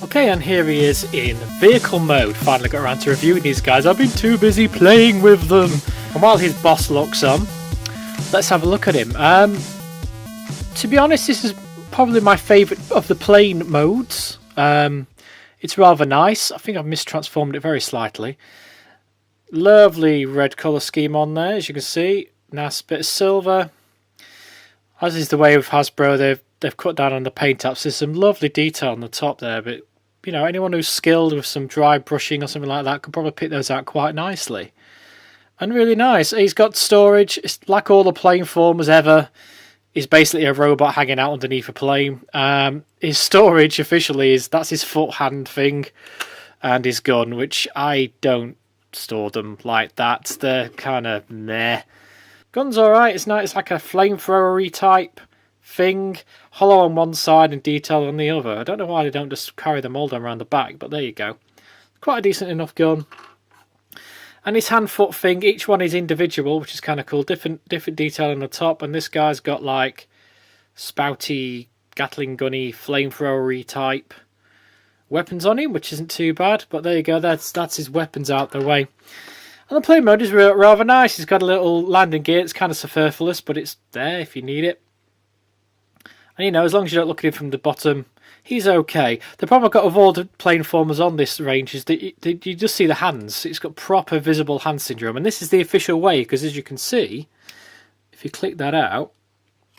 Okay, and here he is in vehicle mode. Finally got around to reviewing these guys. I've been too busy playing with them. And while his boss looks on, let's have a look at him. To be honest, this is probably my favourite of the plane modes. It's rather nice. I think I've mistransformed it very slightly. Lovely red colour scheme on there, as you can see. Nice bit of silver. As is the way with Hasbro, they've cut down on the paint apps. There's some lovely detail on the top there, but you know, anyone who's skilled with some dry brushing or something like that could probably pick those out quite nicely. And really nice. He's got storage. It's like all the plane formers ever. He's basically a robot hanging out underneath a plane. His storage officially that's his foot hand thing and his gun, which I don't store them like that. They're kind of meh. Gun's alright. It's nice. It's like a flamethrower-y type thing, hollow on one side and detailed on the other. I don't know why they don't just carry the mould on around the back, but there you go. Quite a decent enough gun. And his hand-foot thing, each one is individual, which is kind of cool. Different detail on the top, and this guy's got like spouty, Gatling gunny, flamethrower-y type weapons on him, which isn't too bad. But there you go. That's his weapons out the way. And the play mode is rather nice. He's got a little landing gear. It's kind of superfluous, but it's there if you need it. And you know, as long as you don't look at him from the bottom, he's okay. The problem I've got with all the plane formers on this range is that you just see the hands. It's got proper visible hand syndrome. And this is the official way, because as you can see, if you click that out,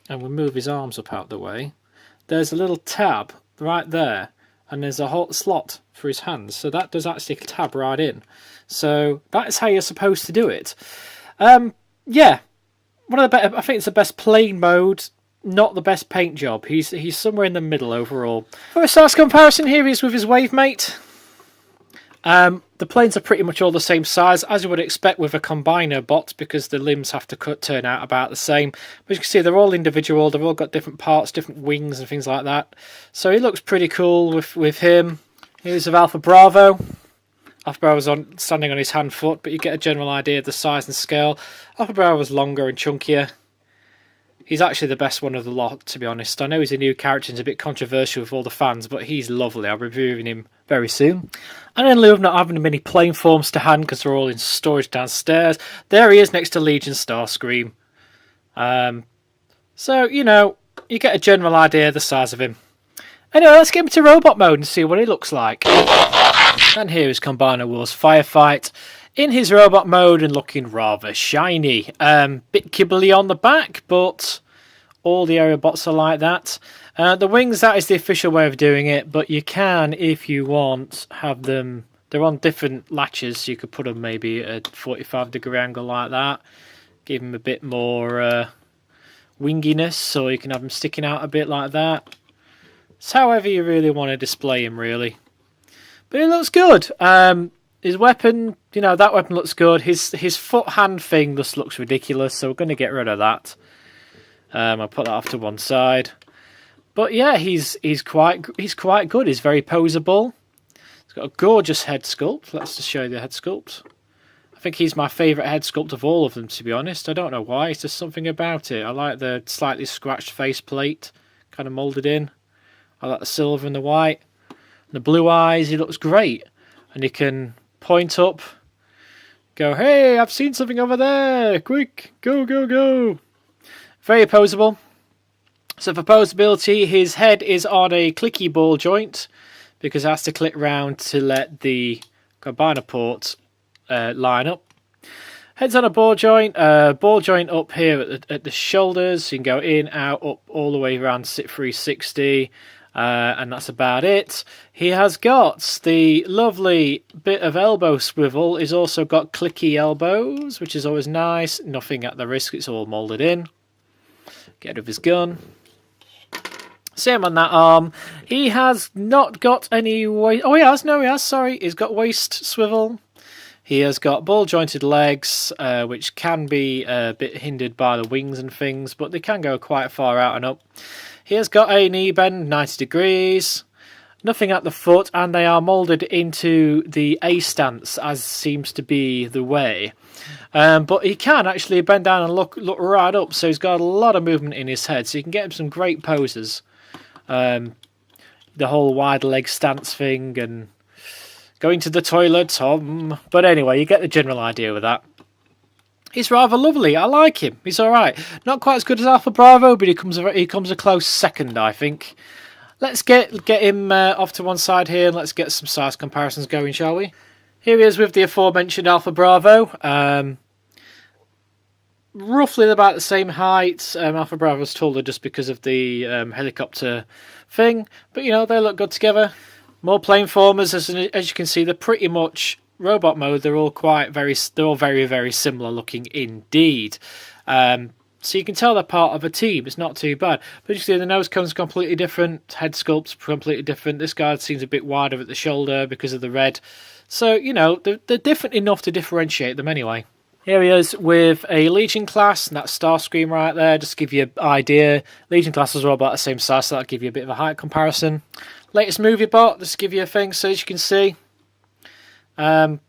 and we move his arms up out the way, there's a little tab right there. And there's a whole slot for his hands. So that does actually tab right in. So that's how you're supposed to do it. Yeah. One of the better, I think it's the best plane mode. Not the best paint job. He's somewhere in the middle overall. For a size comparison, here he is with his wave mate. The planes are pretty much all the same size, as you would expect with a combiner bot, because the limbs have to turn out about the same. But you can see they're all individual. They've all got different parts, different wings and things like that. So he looks pretty cool with him. Here's of Alpha Bravo. Alpha Bravo's standing on his hand foot, but you get a general idea of the size and scale. Alpha Bravo's longer and chunkier. He's actually the best one of the lot, to be honest. I know he's a new character and it's a bit controversial with all the fans, but he's lovely. I'll be reviewing him very soon. And in lieu of not having many plane forms to hand, because they're all in storage downstairs, there he is next to Legion Starscream. So, you know, you get a general idea of the size of him. Anyway, let's get him to robot mode and see what he looks like. And here is Combiner Wars FIREFIGHT in his robot mode and looking rather shiny. Bit kibbly on the back, but all the aerobots are like that. The wings, that is the official way of doing it, but you can, if you want, have them... They're on different latches, so you could put them maybe at a 45-degree angle like that. Give them a bit more winginess, or you can have them sticking out a bit like that. It's however you really want to display him, really. But it looks good. His weapon, you know, that weapon looks good. His foot hand thing just looks ridiculous, so we're going to get rid of that. I'll put that off to one side. But yeah, he's quite good. He's very poseable. He's got a gorgeous head sculpt. Let's just show you the head sculpt. I think he's my favourite head sculpt of all of them, to be honest. I don't know why. It's just something about it. I like the slightly scratched faceplate, kind of moulded in. I like the silver and the white. And the blue eyes, he looks great. And he can point up, go, hey, I've seen something over there. Quick, go, go, go. Very poseable. So for posability, his head is on a clicky ball joint because it has to click round to let the combiner port line up. Head's on a ball joint up here at the shoulders. So you can go in, out, up, all the way around sit 360. And that's about it. He has got the lovely bit of elbow swivel. He's also got clicky elbows, which is always nice. Nothing at the wrist, it's all moulded in. Get rid of his gun. Same on that arm. He has not got any waist... Oh, he has. No, he has. Sorry. He's got waist swivel. He has got ball-jointed legs, which can be a bit hindered by the wings and things, but they can go quite far out and up. He has got a knee bend, 90 degrees. Nothing at the foot, and they are moulded into the A stance, as seems to be the way. But he can actually bend down and look right up, so he's got a lot of movement in his head, so you can get him some great poses. the whole wide leg stance thing and going to the toilet. But anyway, you get the general idea with that. He's rather lovely. I like him. He's all right. Not quite as good as Alpha Bravo, but he comes a close second, I think. Let's get him off to one side here, and let's get some size comparisons going, shall we? Here he is with the aforementioned Alpha Bravo. Roughly about the same height. Alpha Bravo's taller just because of the helicopter thing, but you know, they look good together. More planeformers, as you can see, they're pretty much robot mode. They're all very, very similar looking indeed. So you can tell they're part of a team. It's not too bad. But you see the nose cone's completely different. Head sculpt's completely different. This guy seems a bit wider at the shoulder because of the red. So, you know, they're different enough to differentiate them anyway. Here he is with a Legion class, and that Starscream right there, just to give you an idea. Legion classes are all about the same size, so that'll give you a bit of a height comparison. Latest Moobit, just to give you a thing, so as you can see, a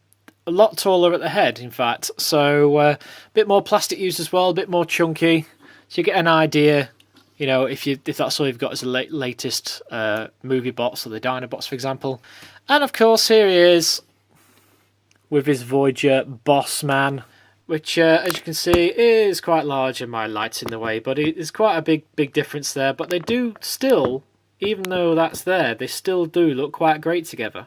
lot taller at the head, in fact. So a bit more plastic used as well, a bit more chunky, so you get an idea. You know, if that's all you've got is the latest Moobit, or the Dinobots, for example. And of course, here he is with his Voyager boss man, which, as you can see, is quite large, and my light's in the way, but it's quite a big difference there. But they do still, even though that's there, they still do look quite great together.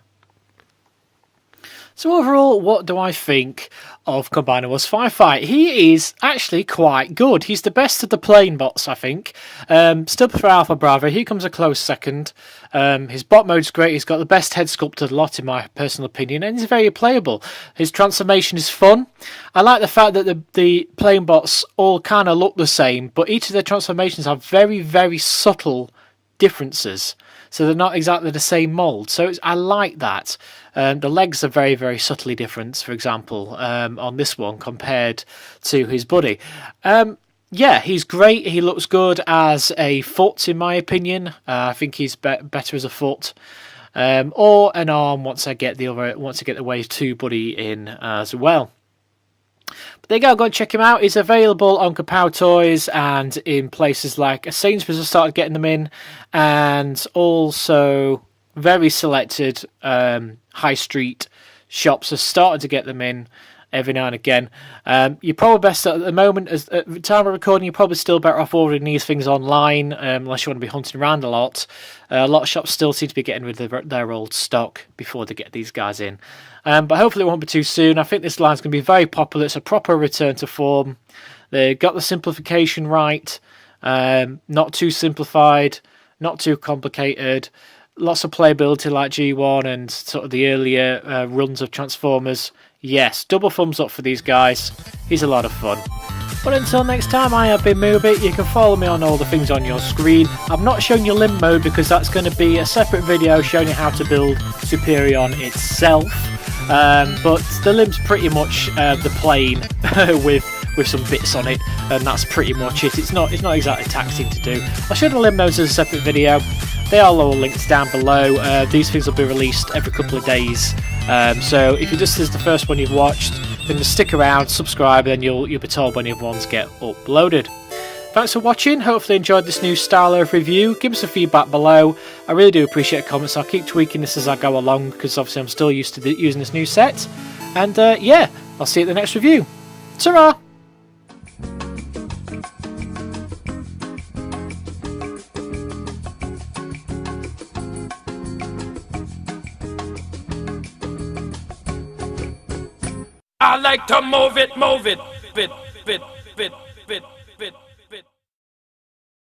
So overall, what do I think of Combiner Wars FIREFIGHT? He is actually quite good. He's the best of the plane bots, I think. Still prefer Alpha Bravo. He comes a close second. His bot mode's great. He's got the best head sculpted lot, in my personal opinion, and he's very playable. His transformation is fun. I like the fact that the plane bots all kind of look the same, but each of their transformations have very, very subtle differences. So they're not exactly the same mould. So I like that. The legs are very, very subtly different, for example, on this one compared to his buddy. Yeah, he's great. He looks good as a foot, in my opinion. I think he's better as a foot. Or an arm once I get the Wave 2 buddy in as well. But there you go and check him out. He's available on Kapow Toys and in places like Sainsbury's have started getting them in, and also very selected high street shops have started to get them in every now and again. You're probably best at the moment, at the time of recording, you're probably still better off ordering these things online, unless you want to be hunting around a lot. A lot of shops still seem to be getting rid of their old stock before they get these guys in. But hopefully it won't be too soon. I think this line's going to be very popular. It's a proper return to form. They got the simplification right. Not too simplified, not too complicated. Lots of playability like G1 and sort of the earlier runs of Transformers. Yes, double thumbs up for these guys. He's a lot of fun. But until next time, I have been Moobit. You can follow me on all the things on your screen. I've not shown you limb mode because that's going to be a separate video showing you how to build Superion itself. But the limb's pretty much the plane with some bits on it, and that's pretty much it. It's not exactly taxing to do. I'll show the limb modes as a separate video. They are all linked down below. These things will be released every couple of days. So if this is the first one you've watched, then just stick around, subscribe, and you'll be told when new ones get uploaded. Thanks for watching. Hopefully you enjoyed this new style of review. Give us some feedback below. I really do appreciate comments. I'll keep tweaking this as I go along because obviously I'm still used to using this new set. And yeah, I'll see you at the next review. Ta-ra! I like to move it,